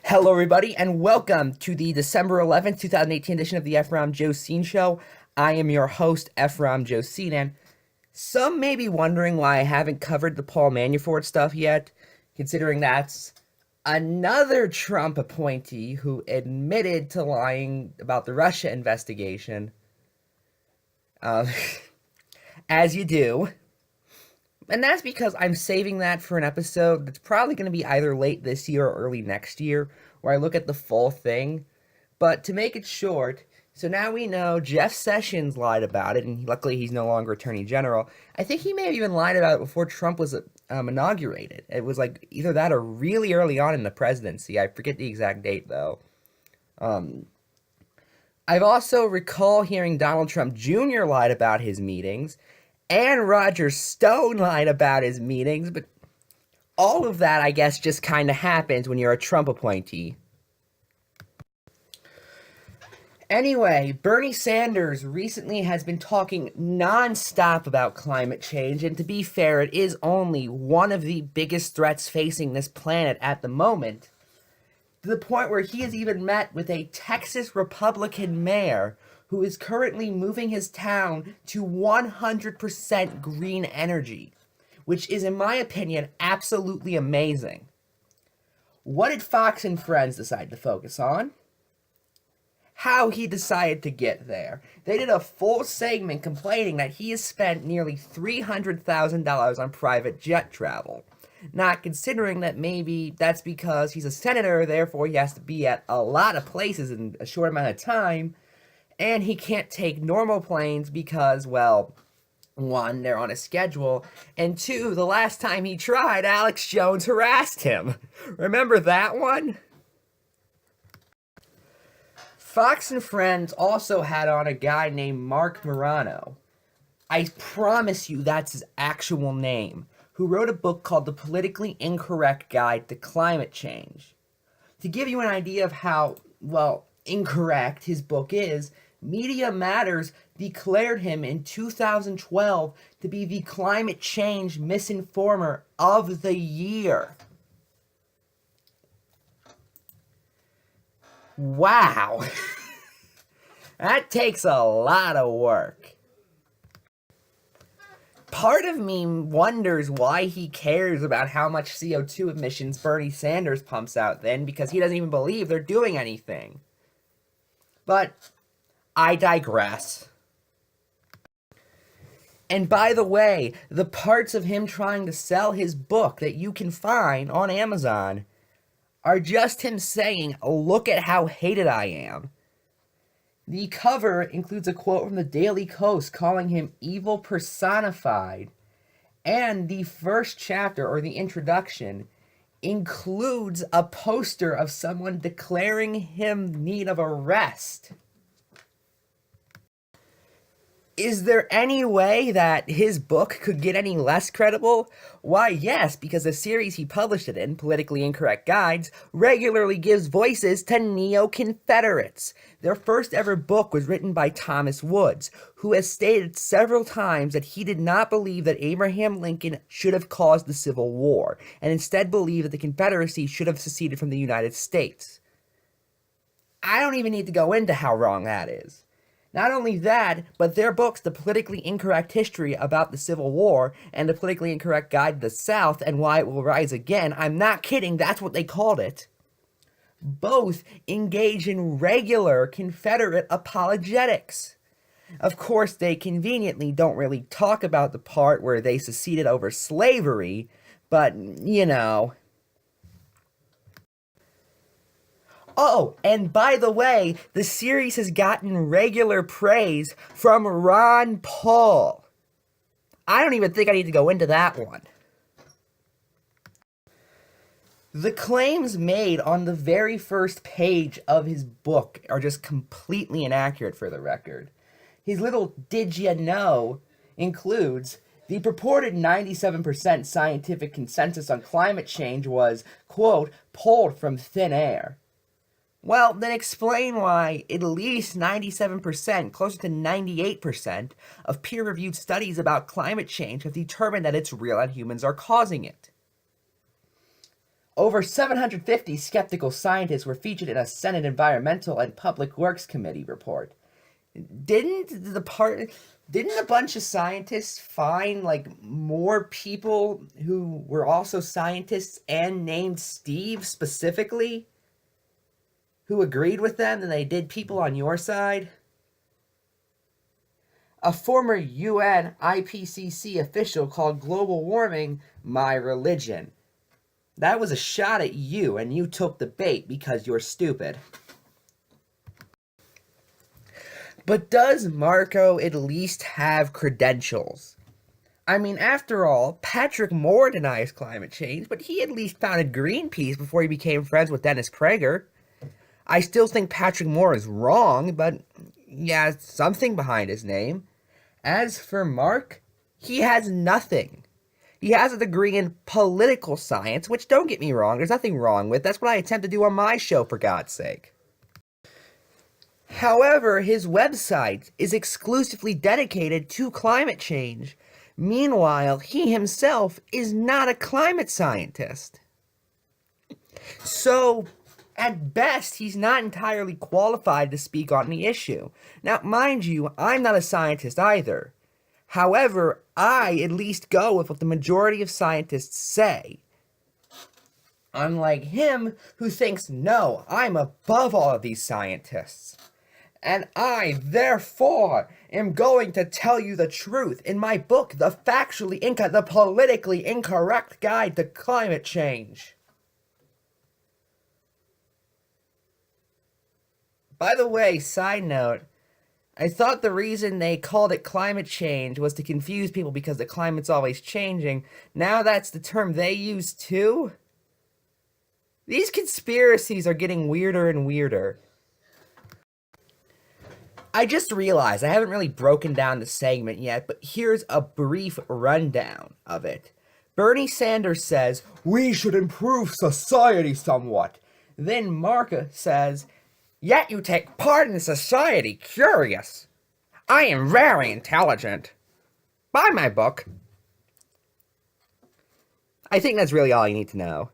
Hello, everybody, and welcome to the December 11th, 2018 edition of the Ephrom Josine Show. I am your host, Ephrom Josine, and some may be wondering why I haven't covered the Paul Manafort stuff yet, considering that's another Trump appointee who admitted to lying about the Russia investigation. Uh, as you do. And that's because I'm saving that for an episode that's probably going to be either late this year or early next year, where I look at the full thing. But to make it short, so now we know Jeff Sessions lied about it, and luckily he's no longer Attorney General. I think he may have even lied about it before Trump was inaugurated. It was like either that or really early on in the presidency. I forget the exact date, though. I've also recall hearing Donald Trump Jr. lied about his meetings, and Roger Stone lied about his meetings, but all of that, I guess, just kind of happens when you're a Trump appointee. Anyway, Bernie Sanders recently has been talking nonstop about climate change, and to be fair, it is only one of the biggest threats facing this planet at the moment, to the point where he has even met with a Texas Republican mayor who is currently moving his town to 100% green energy, which is, in my opinion, absolutely amazing. What did Fox and Friends decide to focus on? How he decided to get there. They did a full segment complaining that he has spent nearly $300,000 on private jet travel. Not considering that maybe that's because he's a senator, therefore he has to be at a lot of places in a short amount of time, and he can't take normal planes because, well, one, they're on a schedule, and two, the last time he tried, Alex Jones harassed him. Remember that one? Fox and Friends also had on a guy named Marc Morano. I promise you that's his actual name, who wrote a book called The Politically Incorrect Guide to Climate Change. To give you an idea of how, well, incorrect his book is, Media Matters declared him in 2012 to be the climate change misinformer of the year. Wow. That takes a lot of work. Part of me wonders why he cares about how much CO2 emissions Bernie Sanders pumps out then, because he doesn't even believe they're doing anything. But I digress. And by the way, the parts of him trying to sell his book that you can find on Amazon are just him saying, "Look at how hated I am." The cover includes a quote from the Daily Kos calling him evil personified, and the first chapter, or the introduction, includes a poster of someone declaring him in need of arrest. Is there any way that his book could get any less credible? Why, yes, because the series he published it in, Politically Incorrect Guides, regularly gives voices to neo-Confederates. Their first ever book was written by Thomas Woods, who has stated several times that he did not believe that Abraham Lincoln should have caused the Civil War, and instead believed that the Confederacy should have seceded from the United States. I don't even need to go into how wrong that is. Not only that, but their books, The Politically Incorrect History About the Civil War and The Politically Incorrect Guide to the South and Why It Will Rise Again, I'm not kidding, that's what they called it, both engage in regular Confederate apologetics. Of course, they conveniently don't really talk about the part where they seceded over slavery, but, you know. Oh, and by the way, the series has gotten regular praise from Ron Paul. I don't even think I need to go into that one. The claims made on the very first page of his book are just completely inaccurate, for the record. His little "did ya know" includes the purported 97% scientific consensus on climate change was, quote, pulled from thin air. Well, then explain why at least 97%, closer to 98%, of peer-reviewed studies about climate change have determined that it's real and humans are causing it. Over 750 skeptical scientists were featured in a Senate Environmental and Public Works Committee report. Didn't the part didn't a bunch of scientists find like more people who were also scientists and named Steve specifically who agreed with them than they did people on your side? A former UN IPCC official called global warming my religion. That was a shot at you, and you took the bait because you're stupid. But does Marco at least have credentials? I mean, after all, Patrick Moore denies climate change, but he at least founded Greenpeace before he became friends with Dennis Prager. I still think Patrick Moore is wrong, but yeah, something behind his name. As for Marc, he has nothing. He has a degree in political science, which, don't get me wrong, there's nothing wrong with. That's what I attempt to do on my show, for God's sake. However, his website is exclusively dedicated to climate change. Meanwhile, he himself is not a climate scientist. So, at best, he's not entirely qualified to speak on the issue. Now, mind you, I'm not a scientist either. However, I at least go with what the majority of scientists say. Unlike him, who thinks, no, I'm above all of these scientists. And I, therefore, am going to tell you the truth in my book, The Politically Incorrect Guide to Climate Change. By the way, side note, I thought the reason they called it climate change was to confuse people because the climate's always changing. Now that's the term they use too? These conspiracies are getting weirder and weirder. I just realized I haven't really broken down the segment yet, but here's a brief rundown of it. Bernie Sanders says, we should improve society somewhat. Then Marc says, yet you take part in society, curious. I am very intelligent. Buy my book. I think that's really all you need to know.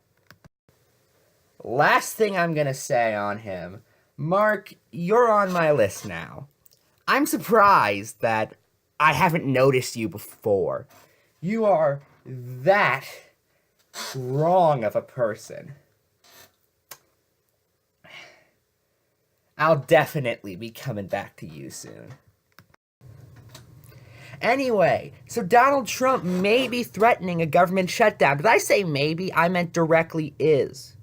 Last thing I'm gonna say on him. Marc, you're on my list now. I'm surprised that I haven't noticed you before. You are that wrong of a person. I'll definitely be coming back to you soon. Anyway, so Donald Trump may be threatening a government shutdown. Did I say maybe? I meant directly is.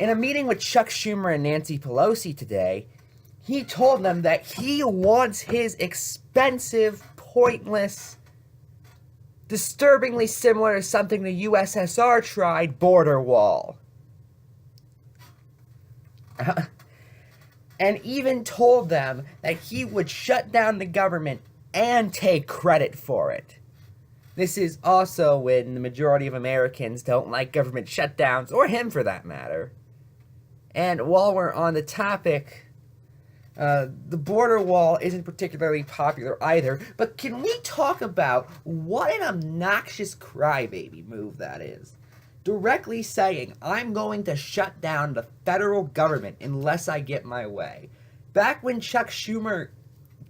In a meeting with Chuck Schumer and Nancy Pelosi today, he told them that he wants his expensive, pointless, disturbingly similar to something the USSR tried, border wall. And even told them that he would shut down the government and take credit for it. This is also when the majority of Americans don't like government shutdowns, or him for that matter. And while we're on the topic, the border wall isn't particularly popular either, but can we talk about what an obnoxious crybaby move that is? Directly saying, I'm going to shut down the federal government unless I get my way. Back when Chuck Schumer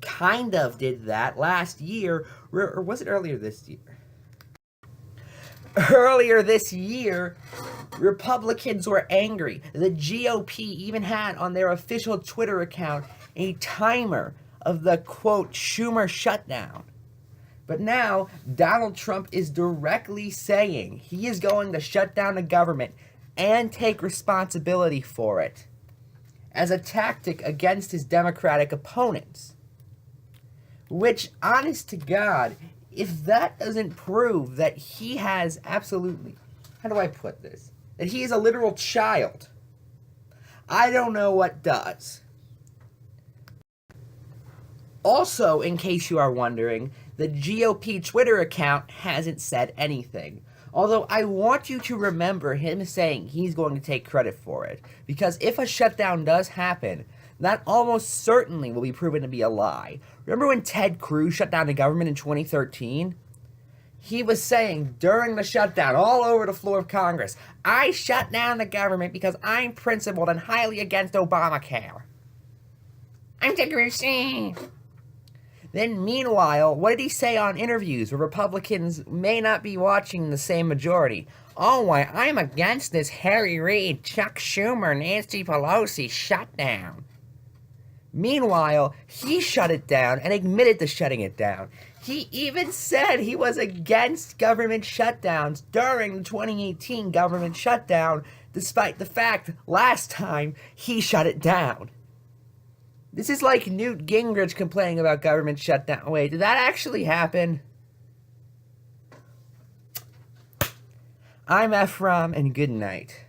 kind of did that last year, or was it earlier this year? Earlier this year, Republicans were angry. The GOP even had on their official Twitter account a timer of the, quote, Schumer shutdown. But now, Donald Trump is directly saying he is going to shut down the government and take responsibility for it as a tactic against his Democratic opponents. Which, honest to God, if that doesn't prove that he has absolutely, how do I put this? That he is a literal child, I don't know what does. Also, in case you are wondering, the GOP Twitter account hasn't said anything. Although I want you to remember him saying he's going to take credit for it. Because if a shutdown does happen, that almost certainly will be proven to be a lie. Remember when Ted Cruz shut down the government in 2013? He was saying during the shutdown, all over the floor of Congress, I shut down the government because I'm principled and highly against Obamacare. I'm the Josine. Then, meanwhile, what did he say on interviews where Republicans may not be watching the same majority? Oh, I'm against this Harry Reid, Chuck Schumer, Nancy Pelosi shutdown. Meanwhile, he shut it down and admitted to shutting it down. He even said he was against government shutdowns during the 2018 government shutdown, despite the fact last time he shut it down. This is like Newt Gingrich complaining about government shutdown. Wait, did that actually happen? I'm Ephrom, and good night.